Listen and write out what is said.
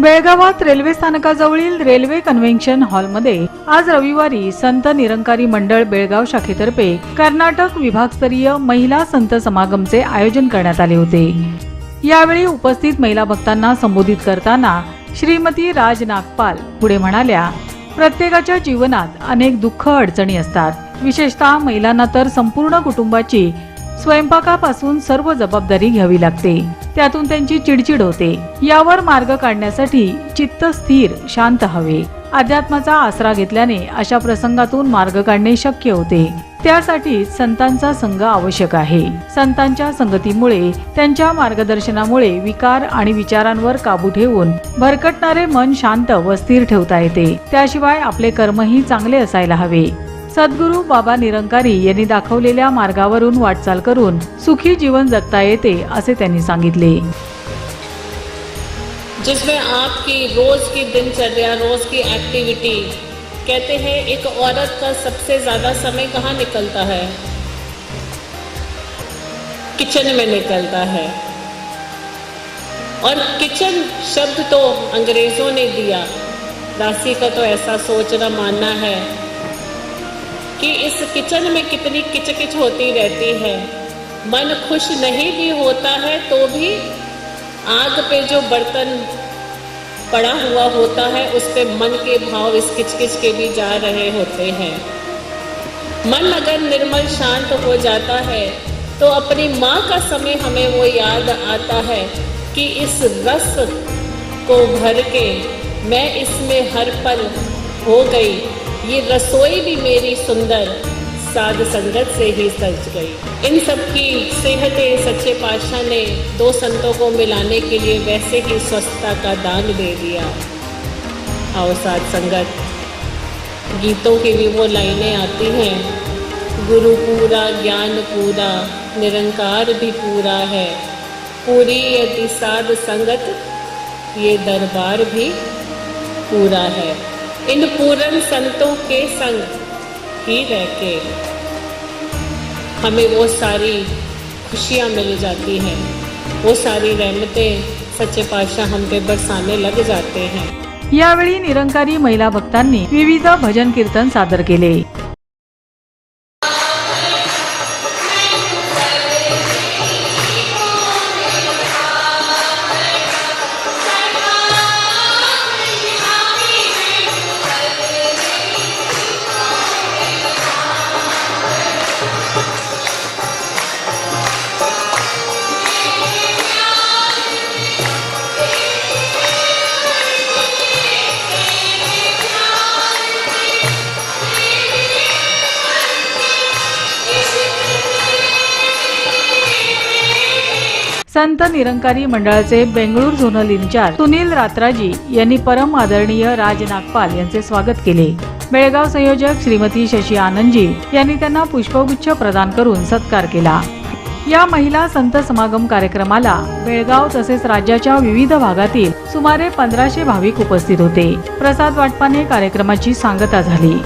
बेळगावात railway स्थानकाजवळील railway convention हॉलमध्ये आज रविवारी संत निरंकारी मंडळ बेळगाव शाखेतर्फे कर्नाटक विभागस्तरीय महिला संत समागमचे आयोजन करण्यात आले होते। यावेळी उपस्थित महिला भक्तांना संबोधित करताना श्रीमती राज नागपाल पुढे म्हणाल्या, प्रत्येकाच्या जीवनात अनेक दुःख अडचणी असतात। विशेषतः महिलांना तर संपूर्ण कुटुंबाची स्वयंपाकापासून सर्व जबाबदारी घ्यावी लागते, त्यातून त्यांची चिडचिड होते। यावर मार्ग काढण्यासाठी चित्त स्थिर शांत हवे। अध्यात्माचा आसरा घेतल्याने अशा प्रसंगातून मार्ग काढणे शक्य होते। त्यासाठी संतांचा संग आवश्यक आहे। संतांच्या संगतीमुळे, त्यांच्या मार्गदर्शनामुळे विकार आणि विचारांवर काबू ठेवून भरकटणारे मन शांत व स्थिर ठेवता येते। त्याशिवाय आपले कर्मही चांगले असायला हवे। सद्गुरु बाबा निरंकारी यांनी दाखवलेल्या मार्गावरून वाटचाल करून सुखी जीवन जगता येते असे त्यांनी सांगितले। जिसमें आपकी रोज की दिनचर्या, रोज की एक्टिविटी, कहते हैं एक औरत का सबसे ज्यादा समय कहाँ निकलता है? किचन में निकलता है। और किचन शब्द तो अंग्रेजों ने दिया। दासी का तो ऐसा सोचना मानना है कि इस किचन में कितनी किचकिच होती रहती है। मन खुश नहीं भी होता है तो भी आग पे जो बर्तन पड़ा हुआ होता है उस पे मन के भाव इस किचकिच के भी जा रहे होते हैं। मन अगर निर्मल शांत हो जाता है तो अपनी माँ का समय हमें वो याद आता है कि इस रस को भर के मैं इसमें हर पल हो गई। ये रसोई भी मेरी सुंदर साध संगत से ही सज गई। इन सब की सेहतें सच्चे पातशाह ने दो संतों को मिलाने के लिए वैसे ही स्वस्थता का दान दे दिया। आओ साध संगत, गीतों की भी वो लाइनें आती हैं, गुरु पूरा ज्ञान पूरा निरंकार भी पूरा है, पूरी यदि साध संगत ये दरबार भी पूरा है। इन पूर्ण संतों के संग ही रह के हमें वो सारी खुशियाँ मिल जाती हैं, वो सारी रहमतें सच्चे पातशाह हम पे बरसाने लग जाते हैं। यावेळी निरंकारी महिला भक्तांनी विविध भजन कीर्तन सादर केले। संत निरंकारी मंडळाचे बेंगळूर झोनल इन्चार्ज सुनील रात्राजी यांनी परम आदरणीय राज नागपाल यांचे स्वागत केले। बेळगाव संयोजक श्रीमती शशी आनंदजी यांनी त्यांना पुष्पगुच्छ प्रदान करून सत्कार केला। या महिला संत समागम कार्यक्रमाला बेळगाव तसेच राज्याच्या विविध भागातील सुमारे 1500 भाविक उपस्थित होते। प्रसाद वाटपाने कार्यक्रमाची सांगता झाली।